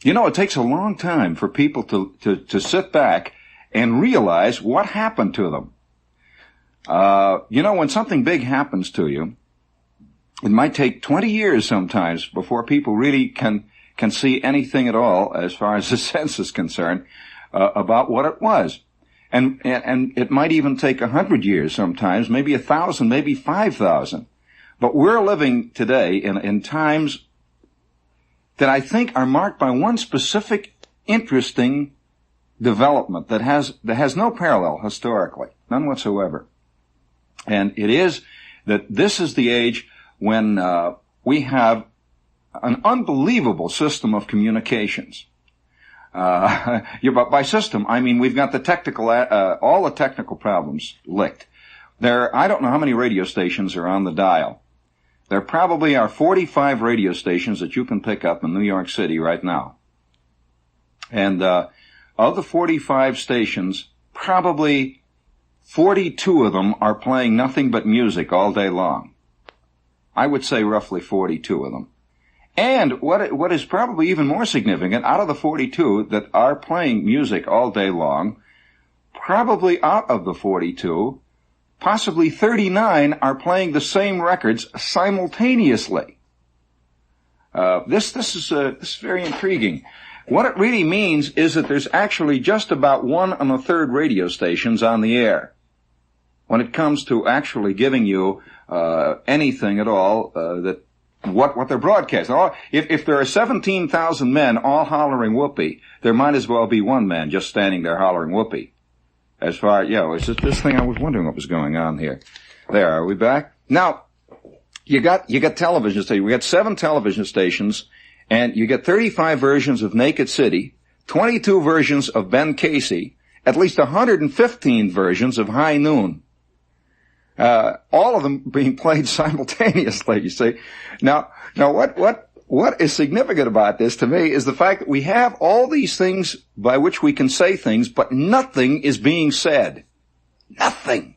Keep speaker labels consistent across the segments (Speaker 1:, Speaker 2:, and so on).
Speaker 1: You know, it takes a long time for people to sit back and realize what happened to them. You know, when something big happens to you, it might take 20 years sometimes before people really can see anything at all as far as the sense is concerned about what it was. And it might even take 100 years sometimes, maybe 1,000, maybe 5,000. But we're living today in times that I think are marked by one specific interesting development that has no parallel historically, none whatsoever. And it is that this is the age when we have an unbelievable system of communications. But by system, I mean we've got the technical, all the technical problems licked. I don't know how many radio stations are on the dial. There probably are 45 radio stations that you can pick up in New York City right now. And of the 45 stations, probably 42 of them are playing nothing but music all day long. I would say roughly 42 of them. And what is probably even more significant, out of the 42 that are playing music all day long, probably out of the 42, possibly 39 are playing the same records simultaneously. This is very intriguing. What it really means is that there's actually just about 1 1/3 radio stations on the air when it comes to actually giving you anything at all what they're broadcasting. If there are 17,000 men all hollering whoopee, there might as well be one man just standing there hollering whoopee. As far, it's just this thing I was wondering what was going on here. There, are we back? Now, you got television stations. We got 7 television stations, and you get 35 versions of Naked City, 22 versions of Ben Casey, at least 115 versions of High Noon. All of them being played simultaneously, you see. Now what is significant about this to me is the fact that we have all these things by which we can say things, but nothing is being said. Nothing.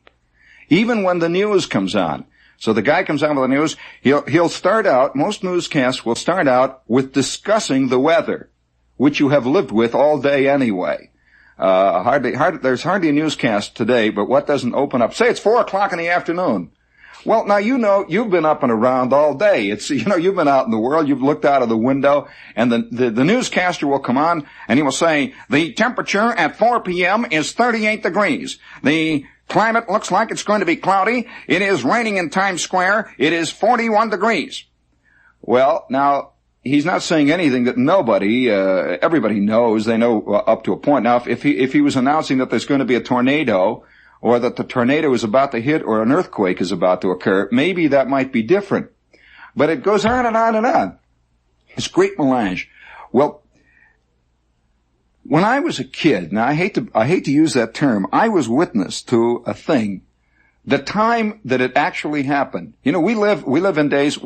Speaker 1: Even when the news comes on. So the guy comes on with the news, he'll start out, most newscasts will start out with discussing the weather, which you have lived with all day anyway. There's hardly a newscast today, but what doesn't open up? Say it's 4:00 in the afternoon. Well, now you've been up and around all day. You've been out in the world, you've looked out of the window, and the newscaster will come on, and he will say, the temperature at 4 p.m. is 38 degrees. The climate looks like it's going to be cloudy. It is raining in Times Square. It is 41 degrees. Well, now, he's not saying anything that everybody knows. They know up to a point. Now, if he was announcing that there's going to be a tornado, or that the tornado is about to hit, or an earthquake is about to occur, maybe that might be different. But it goes on and on and on. It's great melange. Well, when I was a kid, now I hate to use that term, I was witness to a thing. The time that it actually happened. We live in days,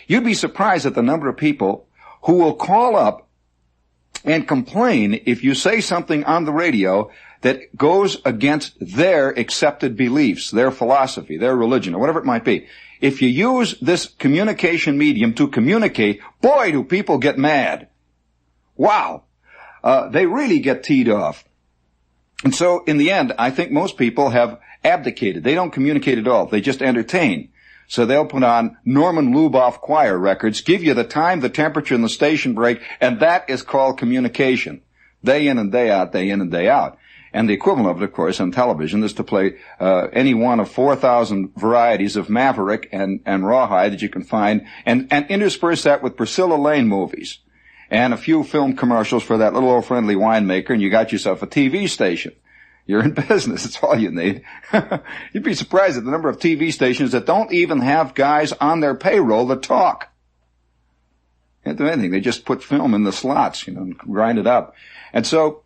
Speaker 1: you'd be surprised at the number of people who will call up and complain if you say something on the radio that goes against their accepted beliefs, their philosophy, their religion, or whatever it might be. If you use this communication medium to communicate, boy, do people get mad. Wow. They really get teed off. And so, in the end, I think most people have abdicated. They don't communicate at all. They just entertain. So they'll put on Norman Luboff choir records, give you the time, the temperature, and the station break, and that is called communication. Day in and day out, day in and day out. And the equivalent of it, of course, on television is to play any one of 4,000 varieties of Maverick and Rawhide that you can find, and intersperse that with Priscilla Lane movies and a few film commercials for that little old friendly winemaker, and you got yourself a TV station. You're in business. That's all you need. You'd be surprised at the number of TV stations that don't even have guys on their payroll that talk. They don't do anything. They just put film in the slots, and grind it up. And so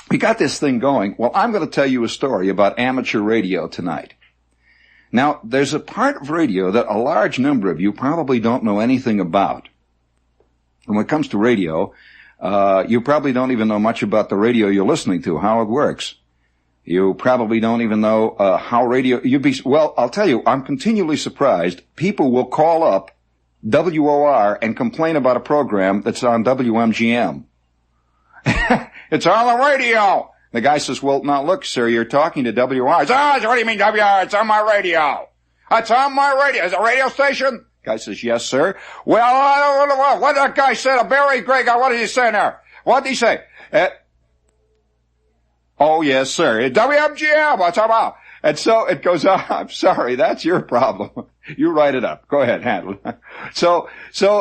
Speaker 1: we got this thing going. Well, I'm going to tell you a story about amateur radio tonight. Now, there's a part of radio that a large number of you probably don't know anything about. And when it comes to radio, you probably don't even know much about the radio you're listening to, how it works. You probably don't even know how radio... Well, I'll tell you, I'm continually surprised. People will call up WOR and complain about a program that's on WMGM. It's on the radio. The guy says, well, now look, sir, you're talking to WR. What do you mean WR? It's on my radio. It's on my radio. Is it a radio station? Guy says, yes, sir. Well, I don't know what that guy said. A very great guy. What did he say there? What did he say? Oh, yes, sir. WMGM. What's about? And so it goes on. I'm sorry. That's your problem. You write it up. Go ahead. Handle it. So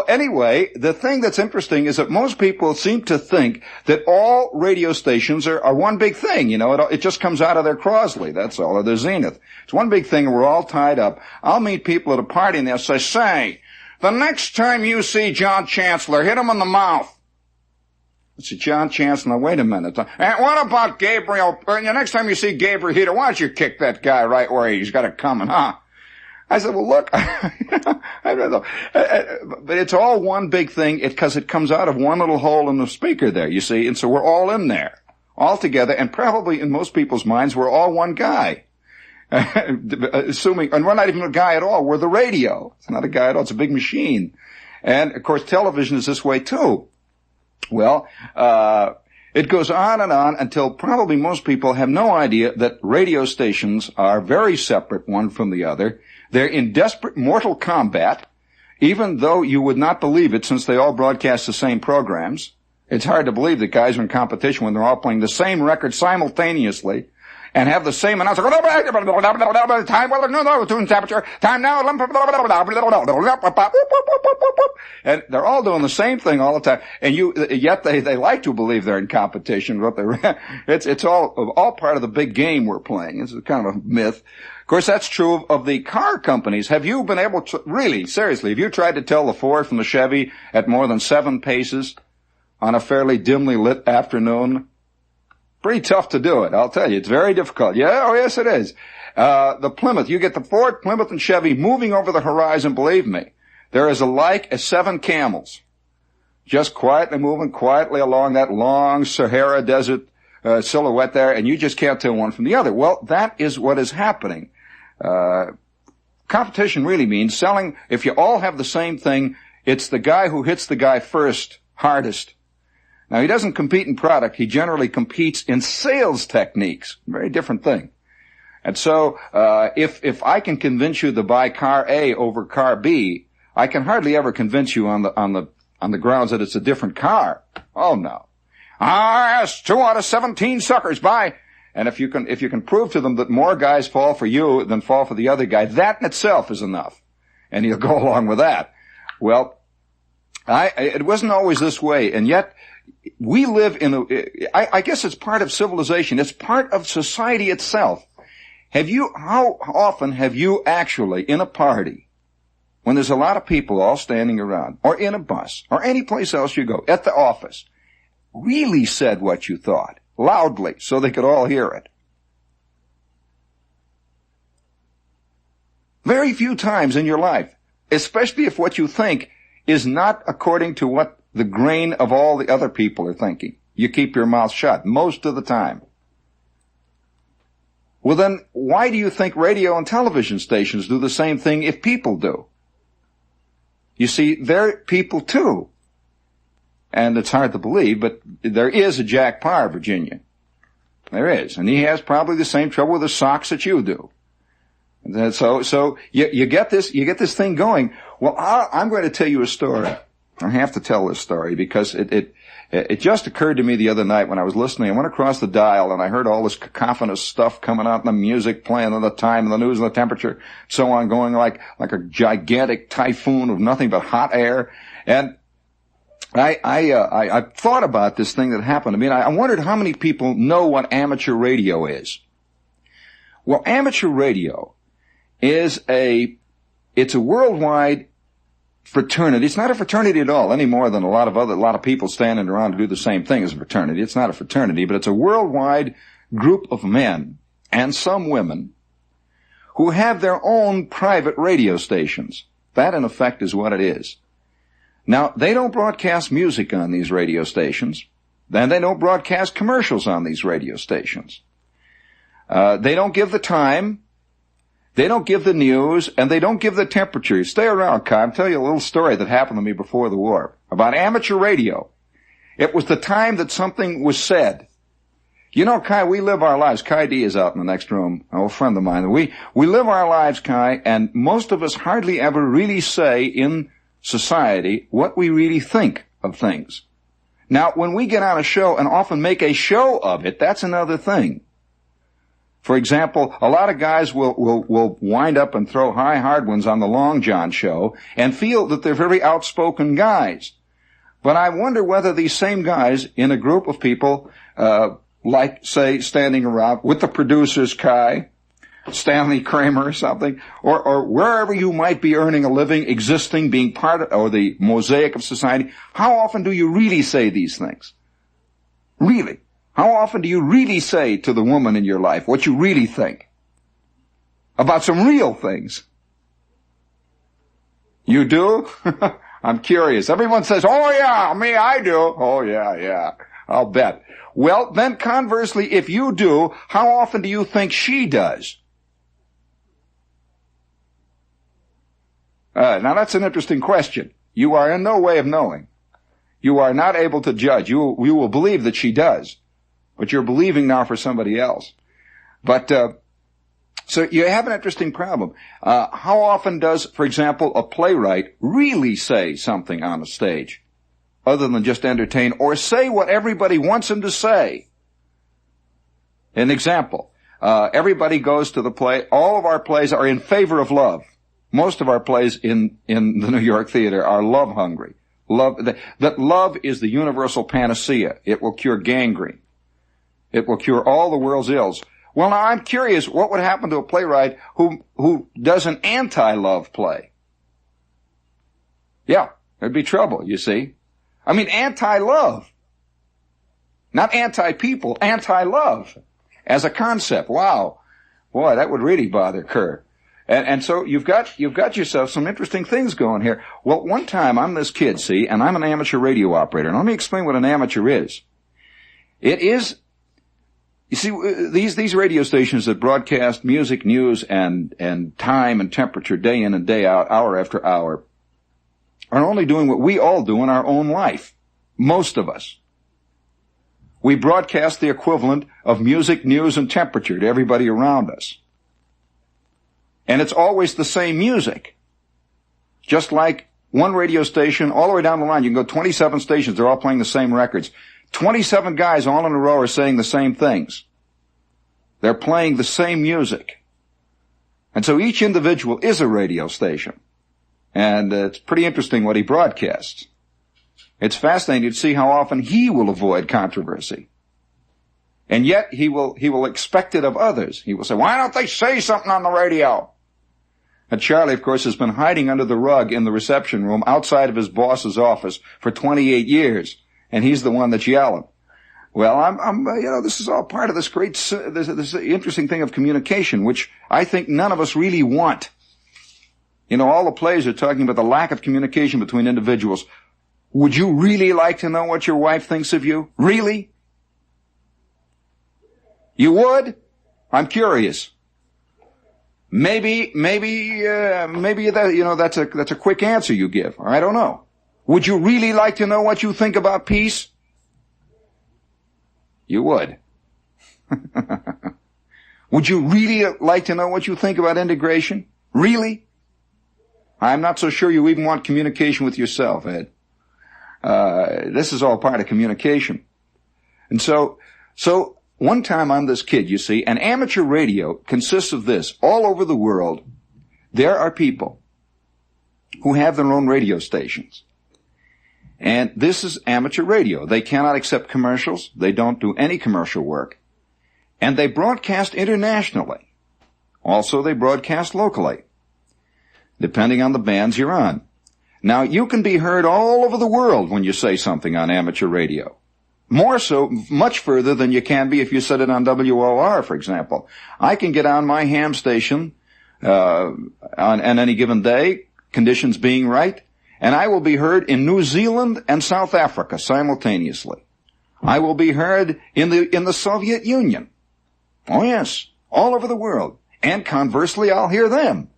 Speaker 1: anyway, the thing that's interesting is that most people seem to think that all radio stations are one big thing. You know, it just comes out of their Crosley. That's all, or their Zenith. It's one big thing and we're all tied up. I'll meet people at a party and they'll say, the next time you see John Chancellor, hit him in the mouth. I said, John Chancellor, wait a minute. And what about Gabriel? The next time you see Gabriel Heater, why don't you kick that guy right where he's got it coming, huh? I said, well, look, I don't know. But it's all one big thing because it comes out of one little hole in the speaker there, you see. And so we're all in there, all together. And probably in most people's minds, we're all one guy. Assuming, and we're not even a guy at all. We're the radio. It's not a guy at all. It's a big machine. And, of course, television is this way, too. Well, it goes on and on until probably most people have no idea that radio stations are very separate one from the other. They're in desperate mortal combat, even though you would not believe it since they all broadcast the same programs. It's hard to believe that guys are in competition when they're all playing the same record simultaneously and have the same announcer. Time, tune temperature, time now. And they're all doing the same thing all the time. And yet they like to believe they're in competition, but it's all part of the big game we're playing. It's kind of a myth. Of course, that's true of the car companies. Have you been able to, really, seriously, have you tried to tell the Ford from the Chevy at more than 7 paces on a fairly dimly lit afternoon? Pretty tough to do it, I'll tell you. It's very difficult. Yeah, oh yes it is. The Plymouth, you get the Ford, Plymouth, and Chevy moving over the horizon, believe me. They're as alike as 7 camels. Just quietly moving quietly along that long Sahara Desert silhouette there, and you just can't tell one from the other. Well, that is what is happening. Competition really means selling. If you all have the same thing, it's the guy who hits the guy first, hardest. Now, he doesn't compete in product. He generally competes in sales techniques. Very different thing. And so, if I can convince you to buy car A over car B, I can hardly ever convince you on the grounds that it's a different car. Oh, no. Yes, 2 out of 17 suckers buy. And if you can prove to them that more guys fall for you than fall for the other guy, that in itself is enough. And he'll go along with that. Well, it wasn't always this way, and yet we live I guess it's part of civilization. It's part of society itself. How often have you actually, in a party, when there's a lot of people all standing around, or in a bus, or any place else you go, at the office, really said what you thought, loudly, so they could all hear it? Very few times in your life, especially if what you think is not according to what the grain of all the other people are thinking. You keep your mouth shut most of the time. Well, then, why do you think radio and television stations do the same thing if people do? You see, they're people too. And it's hard to believe, but there is a Jack Parr, Virginia. There is. And he has probably the same trouble with his socks that you do. And so you get this thing going. Well, I'm going to tell you a story. I have to tell this story because it just occurred to me the other night when I was listening. I went across the dial and I heard all this cacophonous stuff coming out and the music playing and the time and the news and the temperature, so on, going like a gigantic typhoon of nothing but hot air. And I thought about this thing that happened to me, and I wondered how many people know what amateur radio is. Well, amateur radio is it's a worldwide fraternity. It's not a fraternity at all, any more than a lot of people standing around to do the same thing as a fraternity. It's not a fraternity, but it's a worldwide group of men and some women who have their own private radio stations. That, in effect, is what it is. Now, they don't broadcast music on these radio stations. Then they don't broadcast commercials on these radio stations. They don't give the time. They don't give the news, and they don't give the temperature. Stay around, Kai. I'll tell you a little story that happened to me before the war about amateur radio. It was the time that something was said. You know, Kai, we live our lives. Kai D is out in the next room, an old friend of mine. We live our lives, Kai, and most of us hardly ever really say in society what we really think of things. Now, when we get on a show and often make a show of it, that's another thing. For example, a lot of guys will wind up and throw high hard ones on the Long John show and feel that they're very outspoken guys. But I wonder whether these same guys in a group of people, like, say, standing around with the producers, Kai, Stanley Kramer or something, or wherever you might be earning a living, existing, being part of, or the mosaic of society, how often do you really say these things? Really? How often do you really say to the woman in your life what you really think about some real things? You do? I'm curious. Everyone says, oh yeah, me, I do. Oh yeah, I'll bet. Well, then conversely, if you do, how often do you think she does? Now that's an interesting question. You are in no way of knowing. You are not able to judge. You will believe that she does. But you're believing now for somebody else. But, so you have an interesting problem. How often does, for example, a playwright really say something on a stage other than just entertain or say what everybody wants him to say? An example, everybody goes to the play. All of our plays are in favor of love. Most of our plays in the New York theater are love hungry. That love is the universal panacea. It will cure gangrene. It will cure all the world's ills. Well, now I'm curious, what would happen to a playwright who does an anti-love play? Yeah, there'd be trouble, you see. I mean, anti-love. Not anti-people, anti-love as a concept. Wow. Boy, that would really bother Kerr. And so you've got yourself some interesting things going here. Well, one time I'm this kid, see, and I'm an amateur radio operator. And let me explain what an amateur is. It is, you see, these radio stations that broadcast music, news, and time and temperature day in and day out, hour after hour, are only doing what we all do in our own life. Most of us. We broadcast the equivalent of music, news, and temperature to everybody around us. And it's always the same music. Just like one radio station, all the way down the line, you can go 27 stations, they're all playing the same records. 27 guys all in a row are saying the same things. They're playing the same music. And so each individual is a radio station. And it's pretty interesting what he broadcasts. It's fascinating to see how often he will avoid controversy. And yet he will expect it of others. He will say, why don't they say something on the radio? And Charlie, of course, has been hiding under the rug in the reception room outside of his boss's office for 28 years. And he's the one that's yelling. Well, this is all part of this this interesting thing of communication, which I think none of us really want. You know, all the plays are talking about the lack of communication between individuals. Would you really like to know what your wife thinks of you? Really? You would? I'm curious. Maybe that, that's a quick answer you give. Or I don't know. Would you really like to know what you think about peace? You would. Would you really like to know what you think about integration? Really? I'm not so sure you even want communication with yourself, Ed. This is all part of communication. And so one time I'm this kid, you see, and amateur radio consists of this. All over the world, there are people who have their own radio stations. And this is amateur radio. They cannot accept commercials. They don't do any commercial work. And they broadcast internationally. Also, they broadcast locally, depending on the bands you're on. Now, you can be heard all over the world when you say something on amateur radio. More so, much further than you can be if you said it on WOR, for example. I can get on my ham station on any given day, conditions being right, and I will be heard in New Zealand and South Africa simultaneously. I will be heard in the Soviet Union. Oh yes, all over the world. And conversely, I'll hear them.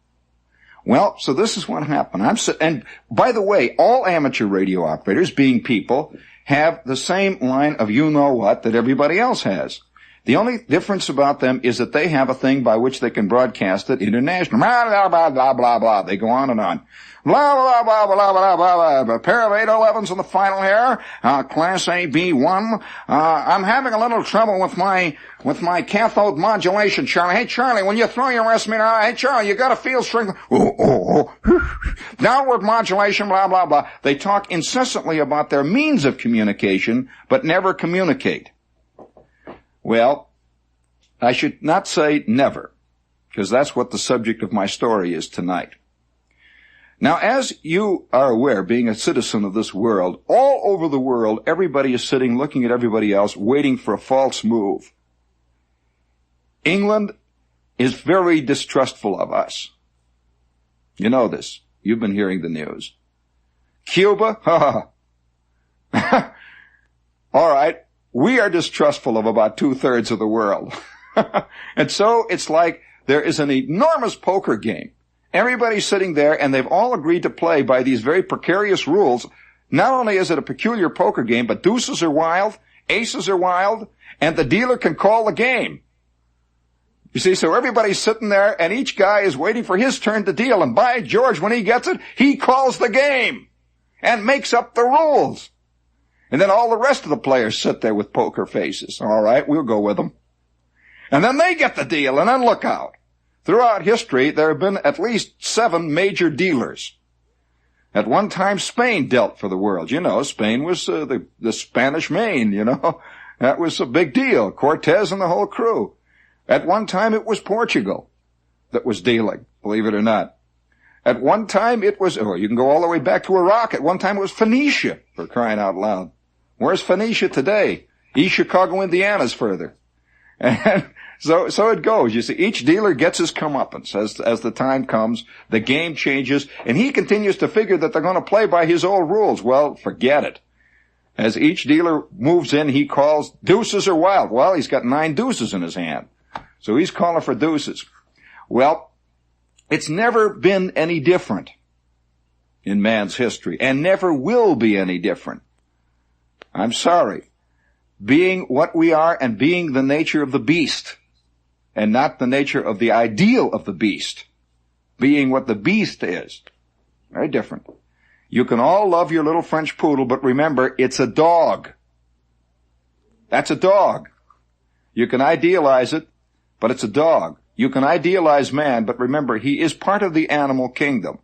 Speaker 1: Well, so this is what happened. And by the way, all amateur radio operators, being people, have the same line of you-know-what that everybody else has. The only difference about them is that they have a thing by which they can broadcast it internationally. Blah, blah, blah, blah, blah. They go on and on. Blah, blah, blah, blah, blah, blah, blah. A pair of 811s in the final here. Class A, B1. I'm having a little trouble with my cathode modulation, Charlie. Hey, Charlie, when you throw your estimate out, hey, Charlie, you gotta feel strength. Downward modulation, blah, blah, blah. They talk incessantly about their means of communication, but never communicate. Well, I should not say never, because that's what the subject of my story is tonight. Now, as you are aware, being a citizen of this world, all over the world, everybody is sitting looking at everybody else, waiting for a false move. England is very distrustful of us. You know this. You've been hearing the news. Cuba? All right. We are distrustful of about 2/3 of the world. And so it's like there is an enormous poker game. Everybody's sitting there, and they've all agreed to play by these very precarious rules. Not only is it a peculiar poker game, but deuces are wild, aces are wild, and the dealer can call the game. You see, so everybody's sitting there, and each guy is waiting for his turn to deal. And by George, when he gets it, he calls the game and makes up the rules. And then all the rest of the players sit there with poker faces. All right, we'll go with them. And then they get the deal, and then look out. Throughout history, there have been at least 7 major dealers. At one time, Spain dealt for the world. You know, Spain was the Spanish Main, you know. That was a big deal. Cortez and the whole crew. At one time, it was Portugal that was dealing, believe it or not. At one time, it was, you can go all the way back to Iraq. At one time, it was Phoenicia, for crying out loud. Where's Phoenicia today? East Chicago, Indiana's further. And so it goes. You see, each dealer gets his comeuppance as the time comes. The game changes, and he continues to figure that they're going to play by his old rules. Well, forget it. As each dealer moves in, he calls deuces are wild. Well, he's got 9 deuces in his hand. So he's calling for deuces. Well, it's never been any different in man's history, and never will be any different. I'm sorry. Being what we are and being the nature of the beast, and not the nature of the ideal of the beast. Being what the beast is. Very different. You can all love your little French poodle, but remember, it's a dog. That's a dog. You can idealize it, but it's a dog. You can idealize man, but remember, he is part of the animal kingdom.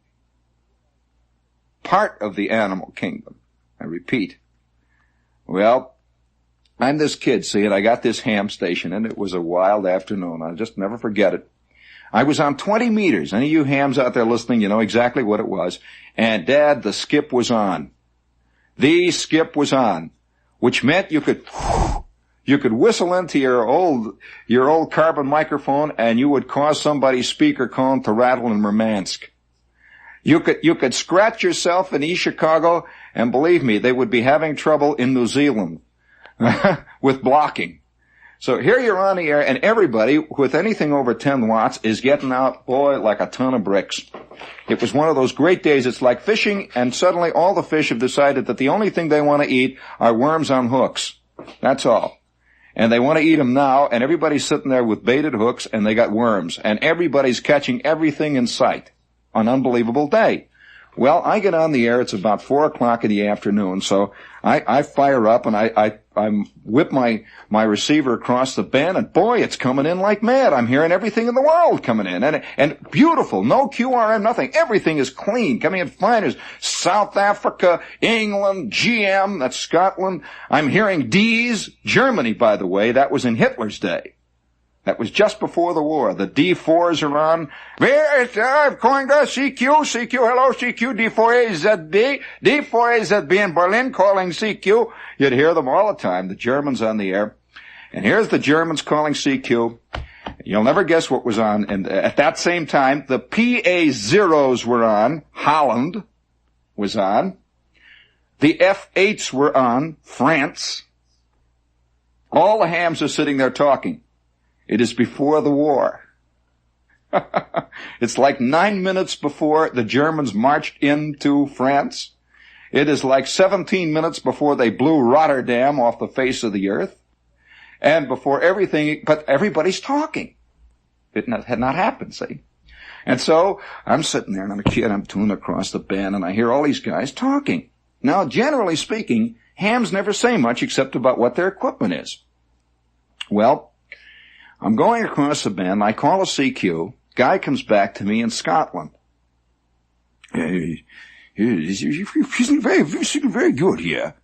Speaker 1: Part of the animal kingdom. I repeat. Well, I'm this kid, see, and I got this ham station, and it was a wild afternoon. I'll just never forget it. I was on 20 meters. Any of you hams out there listening, you know exactly what it was. And, Dad, the skip was on. The skip was on, which meant you could whistle into your old carbon microphone, and you would cause somebody's speaker cone to rattle in Murmansk. You could scratch yourself in East Chicago, and believe me, they would be having trouble in New Zealand with blocking. So here you're on the air, and everybody with anything over 10 watts is getting out, boy, like a ton of bricks. It was one of those great days. It's like fishing, and suddenly all the fish have decided that the only thing they want to eat are worms on hooks. That's all. And they want to eat them now, and everybody's sitting there with baited hooks, and they got worms. And everybody's catching everything in sight. An unbelievable day. Well, I get on the air. It's about 4 o'clock in the afternoon, so I fire up, and I whip my receiver across the band, and boy, it's coming in like mad. I'm hearing everything in the world coming in, and beautiful. No QRM, nothing. Everything is clean, coming in fine as South Africa, England, GM, that's Scotland. I'm hearing D's, Germany, by the way. That was in Hitler's day. That was just before the war. The D4s are on. I'm calling to CQ, hello, CQ, D4AZB, D4AZB in Berlin calling CQ. You'd hear them all the time, the Germans on the air. And here's the Germans calling CQ. You'll never guess what was on. And at that same time, the PA0s were on. Holland was on. The F8s were on. France. All the hams are sitting there talking. It is before the war. It's like 9 minutes before the Germans marched into France. It is like 17 minutes before they blew Rotterdam off the face of the earth. And before everything, but everybody's talking. It had not happened, see? And so I'm sitting there and I'm a kid, I'm tuning across the band and I hear all these guys talking. Now, generally speaking, hams never say much except about what their equipment is. Well, I'm going across the band, I call a CQ, guy comes back to me in Scotland. Isn't very good here.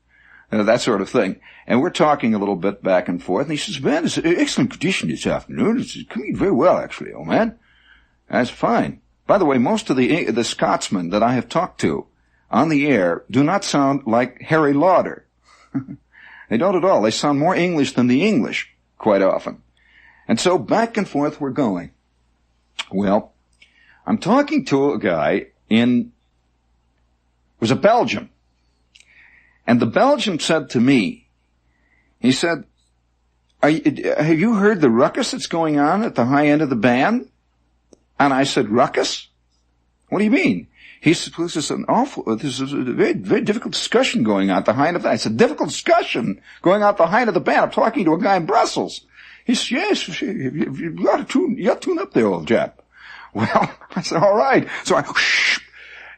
Speaker 1: That sort of thing. And we're talking a little bit back and forth, and he says, man, it's an excellent condition this afternoon. It's coming very well, actually, old man. That's fine. By the way, most of the Scotsmen that I have talked to on the air do not sound like Harry Lauder. They don't at all. They sound more English than the English, quite often. And so back and forth we're going. Well, I'm talking to a guy was a Belgian. And the Belgian said to me, he said, have you heard the ruckus that's going on at the high end of the band? And I said, ruckus? What do you mean? He said, this is a very, very difficult discussion going on at the high end of the band. I said, difficult discussion going on at the height of the band. I'm talking to a guy in Brussels. He said, yes, you got to tune up there, old chap. Well, I said, all right. So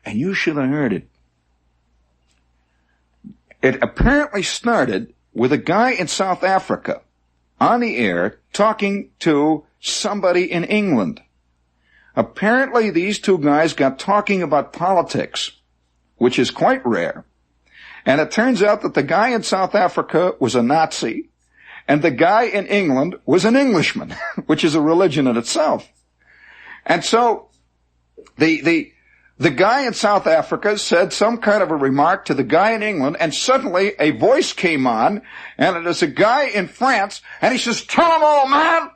Speaker 1: and you should have heard it. It apparently started with a guy in South Africa on the air talking to somebody in England. Apparently these two guys got talking about politics, which is quite rare. And it turns out that the guy in South Africa was a Nazi, and the guy in England was an Englishman, which is a religion in itself. And so the guy in South Africa said some kind of a remark to the guy in England, and suddenly a voice came on, and it is a guy in France, and he says, tell him, old man.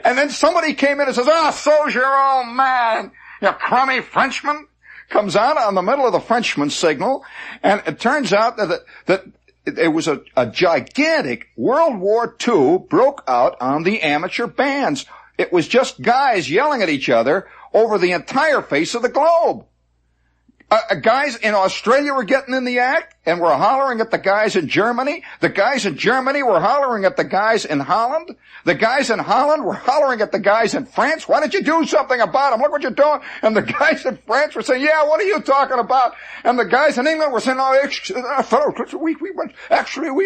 Speaker 1: And then somebody came in and says, so's your old man, you crummy Frenchman. Comes on the middle of the Frenchman signal, and it turns out that it was a gigantic World War II broke out on the amateur bands. It was just guys yelling at each other over the entire face of the globe. Guys in Australia were getting in the act and were hollering at the guys in Germany. The guys in Germany were hollering at the guys in Holland. The guys in Holland were hollering at the guys in France. Why don't you do something about them? Look what you're doing. And the guys in France were saying, yeah, what are you talking about? And the guys in England were saying, fellows,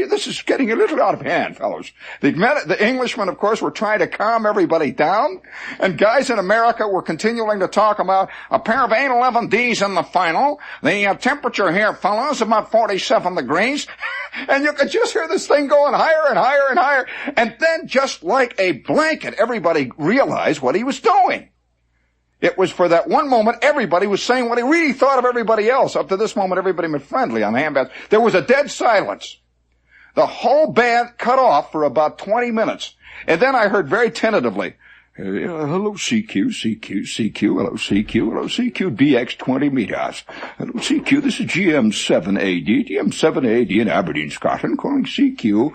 Speaker 1: this is getting a little out of hand, fellows. The Englishmen, of course, were trying to calm everybody down. And guys in America were continuing to talk about a pair of 811Ds in the final. The temperature here, fellows, about 47 degrees. And you could just hear this thing going higher and higher and higher. And then, just like a blanket, everybody realized what he was doing. It was for that one moment, everybody was saying what he really thought of everybody else. Up to this moment, everybody was friendly on the handbands. There was a dead silence. The whole band cut off for about 20 minutes. And then I heard very tentatively, hello, CQ, hello, CQ, DX 20 meters. Hello, CQ, this is GM7AD in Aberdeen, Scotland, calling CQ.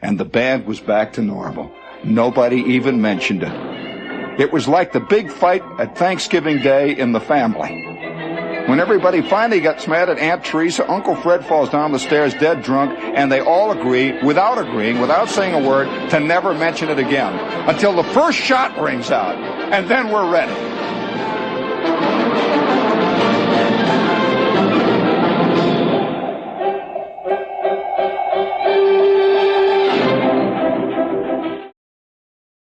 Speaker 1: And the band was back to normal. Nobody even mentioned it. It was like the big fight at Thanksgiving Day in the family. When everybody finally gets mad at Aunt Teresa, Uncle Fred falls down the stairs dead drunk, and they all agree, without saying a word, to never mention it again until the first shot rings out, and then we're ready.